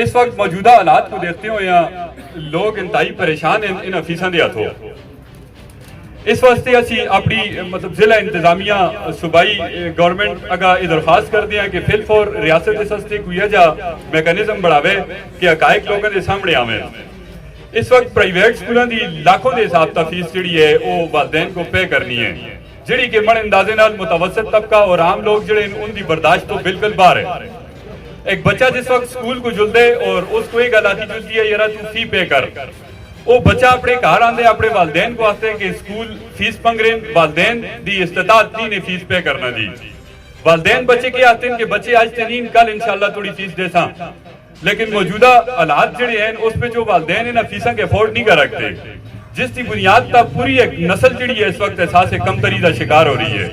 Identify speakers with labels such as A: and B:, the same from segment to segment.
A: اس وقت موجودہ حالات کو دیکھتے ہوئے لوگ انتہائی پریشان ہیں ان فیساں دے ہاتھوں. اس واسطے اسی اپنی مطلب ضلع انتظامیہ صوبائی گورنمنٹ اگا یہ درخواست کر دیا کہ فل فور ریاست اس واسطے کوئی جا میکانزم بڑھاوے کہ حقائق لوگوں کے سامنے آویں. اس وقت پرائیویٹ سکولوں دی لاکھوں دے حساب تا فیس جڑی ہے وہ والدین کو پے کرنی ہے جڑی کہ من اندازے نال متوسط طبقہ اور عام لوگ جڑے ان دی برداشت تو بالکل باہر ہے. ایک بچہ جس وقت سکول کو جلدے اور اس کو ایک گل آتی جلدی ہے یارا تو فی پے کر, وہ بچہ اپنے گھر آندے اپنے والدین کو آتے کہ سکول فیس پنگرین والدین دی استطاعت نہیں نے فیس پے کرنا دی. والدین بچے کے آتے ہیں کہ بچے آج تنین کل انشاءاللہ تھوڑی فیس دے ساں, لیکن موجودہ حالات جڑے ہیں اس پہ جو والدین انہاں فیساں کے افورڈ نہیں کر رکھتے, جس کی بنیاد تا پوری ایک نسل جڑی ہے اس وقت احساس کمتری دا شکار ہو رہی ہے.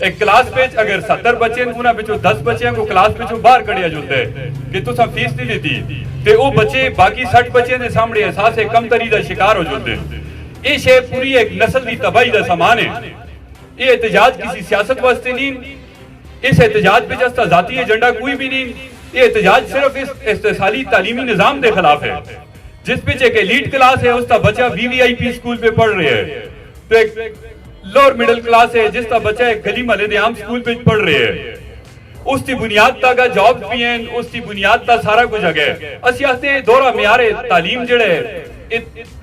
A: ایک کلاس پیچ اگر 70 بچے ہیں انہاں بچوں 10 بچے ہیں کو کلاس پیچوں باہر کڑیا جلتے ہیں کہ تو ساں فیس نہیں دیتی تے وہ بچے باقی 60 بچے نے سامنے احساس کمتری دا شکار ہو جلتے ہیں. یہ شے پوری ایک نسل دی تباہی دا سامان ہے. یہ احتجاج کسی سیاست واسطے نہیں, اس احتجاج پہ جستا ذاتی ایجنڈا کوئی بھی نہیں. یہ احتجاج صرف اس استحصالی تعلیمی نظام دے خلاف ہے جس پہ ایک ایلیٹ کلاس ہے اس تا بچہ VVIP سکول پہ پڑھ رہے ہیں, تو ایک لوور مڈل کلاس ہے جس تا بچہ ایک گلی محلے دے عام سکول پہ پڑھ رہے ہیں. اس کی بنیاد تا کا جاب بھی ہیں, اس کی بنیاد تا سارا کچھ ہے. اسی آستے دورہ معیار تعلیم جڑے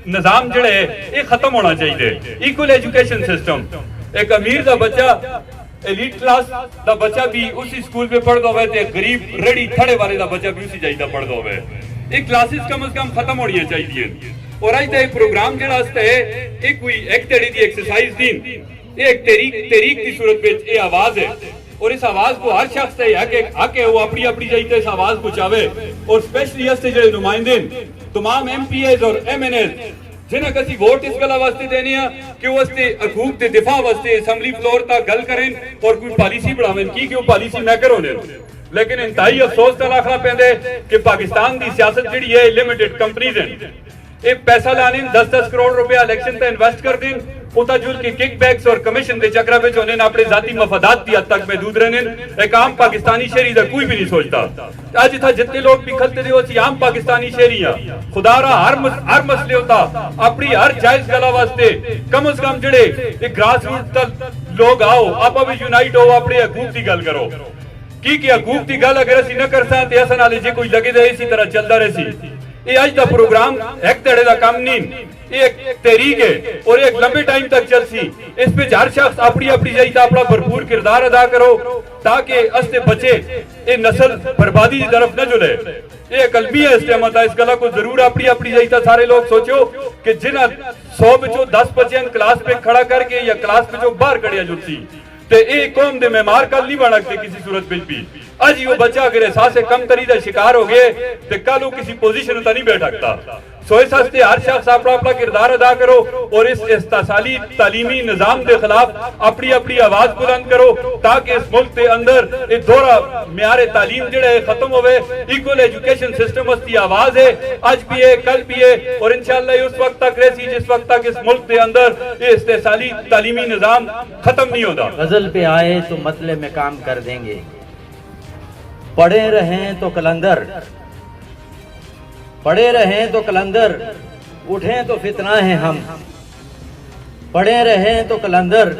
A: نظام جڑے یہ ختم ہونا چاہیے. ایکول ایجوکیشن سسٹم, ایک امیر دا بچہ ایلیٹ کلاس دا بچہ بھی اسی سکول پہ پڑھ دو ہوئے تے غریب ریڑی تھڑے والے دا بچہ بھی اسی جائیدہ پڑھ دو ہوئے. یہ کلاسز کم از کم ختم ہونی چاہیے. اور آج تے پروگرام جڑا اس تے ایک کوئی ایک تیڑی دی ایکسرسائز دین, یہ ایک تحریک کی صورت پہ یہ آواز ہے, اور اس آواز کو ہر شخص تے حق ہے وہ اپنی اپنی جائیدہ اس آواز کو چاہے. اور سپیشلی اس تے جڑے نمائندین تمام MPAs اور MNAs جنہیں کسی ووٹ اس گلہ واسطے دینے ہیں کہ وہ اس تے حقوق تے دفاع واسطے اسمبلی فلور تا گل کریں اور کوئی پالیسی بڑھاویں کی کہ وہ پالیسی میکر ہونے. لیکن انتہائی افسوس کا لاکھنا پہندے کہ پاکستان دی سیاست جڑی ہے لیمیٹڈ کمپنیز ہیں. ایک پیسہ لانے 10-10 کروڑ روپیہ الیکشن تے انویسٹ کر دیں, ہوتا جل کے کک بیکس اور کمیشن دے چکرہ پہ چونے اپنے ذاتی مفادات دی حد تک محدود رہنے. ایک عام پاکستانی شہری دا کوئی بھی نہیں سوچتا. آج تھا جتنے لوگ بھی کھلتے دے ہوتی عام پاکستانی شہری ہیں, خدا رہا ہر مسئلے ہوتا اپنی ہر جائز گلہ واسطے کم از کم جڑے ایک گراس روٹ تک لوگ آؤ آپ بھی یونائٹ ہو اپنے حقوق دی گل کرو. کی حقوق دی گل اگر اسی نہ کر ساں تے ایسا نالے جے کوئی لگے دے اسی طرح چلدا رہے سی. یہ آج دا پروگرام ایک تڑے دا کام نہیں, یہ ایک تحریک ہے اور ایک لمبے ٹائم تک چل سی. اس پہ ہر شخص اپنی اپنی جائیدہ اپنا بھرپور کردار ادا کرو تاکہ اس سے بچے یہ نسل بربادی کی طرف نہ جلے. یہ ایک علمی ہے استعمال اس گلہ کو ضرور اپنی اپنی جائیدہ سارے لوگ سوچو کہ جنہ 100 بچوں 10 بچے کلاس پہ کھڑا کر کے یا کلاس پہ جو باہر کڑیا جلسی تے اے قوم دے معمار کل نہیں بڑھا کے کسی صورت پہ بھی. آج وہ بچہ اگر احساس کم تری دا شکار ہو گئے تے کل وہ کسی پوزیشن تا نہیں بیٹھ سکتا. سو اس ہستے ہر شخص اپنا اپنا کردار ادا کرو اور اس استحصالی تعلیمی نظام دے خلاف اپنی اپنی آواز بلند کرو تاکہ اس ملک کے اندر یہ دورہ معیار تعلیم جڑا ہے ختم ہوئے. ایکول ایجوکیشن سسٹم اس کی آواز ہے, آج بھی ہے کل بھی ہے اور انشاءاللہ یہ اس وقت تک رہسی جس وقت تک اس ملک کے اندر یہ استحصالی تعلیمی نظام ختم نہیں ہوتا.
B: غزل پہ آئے تو مطلب میں کام کر دیں گے, پڑھے رہیں تو کلندر, پڑھے رہیں تو کلندر, اٹھیں تو فتنہ ہیں ہم. پڑھے رہیں تو کلندر,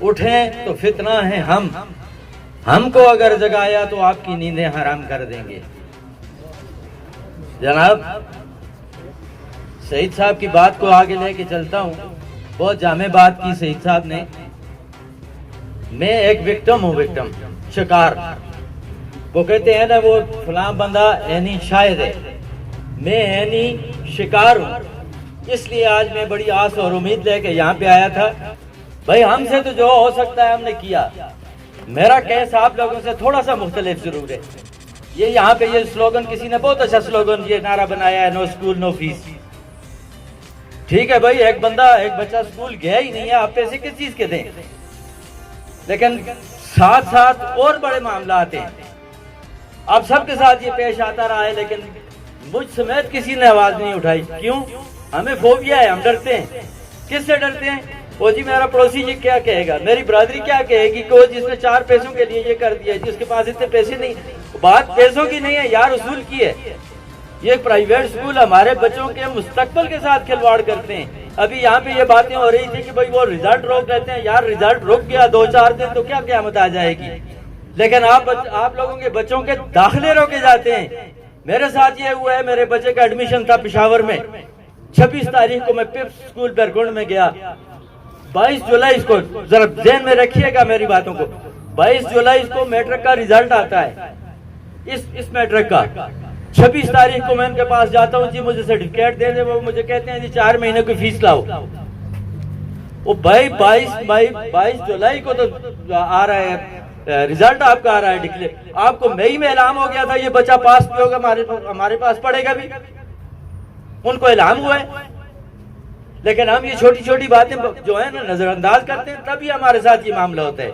B: اٹھیں تو فتنہ ہیں ہم کو اگر جگایا تو آپ کی نیندیں حرام کر دیں گے. جناب سعید صاحب کی بات کو آگے لے کے چلتا ہوں, بہت جامع بات کی سعید صاحب نے. میں ایک وکٹم ہوں, وکٹم شکار. وہ کہتے ہیں نا وہ فلاں بندہ اینی شاہد ہے, میں اینی شکار ہوں. اس لیے آج میں بڑی آس اور امید لے کے یہاں پہ آیا تھا. بھائی ہم سے تو جو ہو سکتا ہے ہم نے کیا. میرا کیس آپ لوگوں سے تھوڑا سا مختلف ضرور ہے. یہ یہاں پہ یہ سلوگن کسی نے بہت اچھا سلوگن یہ نعرہ بنایا ہے, نو سکول نو فیس. ٹھیک ہے بھائی, ایک بچہ سکول گیا ہی نہیں ہے, آپ پیسے کس چیز کے دیں. لیکن ساتھ ساتھ اور بڑے معاملات ہیں. آپ سب کے ساتھ یہ پیش آتا رہا ہے لیکن مجھ سمیت کسی نے آواز نہیں اٹھائی. کیوں؟ ہمیں فوبیا ہے, ہم ڈرتے ہیں. کس سے ڈرتے ہیں؟ وہ جی میرا پڑوسی یہ کیا کہے گا, میری برادری کیا کہے گی کہ وہ جس نے 4 پیسوں کے لیے یہ کر دیا, جس کے پاس اتنے پیسے نہیں. بات پیسوں کی نہیں ہے یار, اصول کی ہے. یہ ایک پرائیویٹ سکول ہمارے بچوں کے مستقبل کے ساتھ کھلواڑ کرتے ہیں. ابھی یہاں پہ یہ باتیں ہو رہی تھی کہ بھائی وہ رزلٹ روک دیتے ہیں. یار رزلٹ رک گیا 2-4 دن تو کیا قیامت آ جائے گی, لیکن آپ لوگوں کے بچوں کے داخلے روکے جاتے ہیں. میرے ساتھ یہ ہوا ہے, میرے بچے کا ایڈمیشن تھا پشاور میں, 26 تاریخ کو میں پپس سکول پیرکونڈ میں گیا. 22 جولائی کو, ذرا ذہن میں رکھیے گا میری باتوں کو, 22 جولائی کو میٹرک کا رزلٹ آتا ہے, اس میٹرک کا. 26 تاریخ کو میں ان کے پاس جاتا ہوں, جی مجھے سرٹیفکیٹ دے دیں. وہ مجھے کہتے ہیں جی 4 مہینے کی فیس لاؤ. وہ بھائی 22 جولائی کو تو آ رہا ہے رزلٹ, آپ کا آ رہا ہے ڈکلیئر. آپ کو مئی میں اعلان ہو گیا تھا یہ بچہ پاس بھی ہوگا, ہمارے پاس پڑھے گا بھی. ان کو اعلان ہوا ہے, لیکن ہم یہ چھوٹی چھوٹی باتیں جو ہے نا نظر انداز کرتے ہیں, تبھی ہمارے ساتھ یہ معاملہ ہوتا ہے.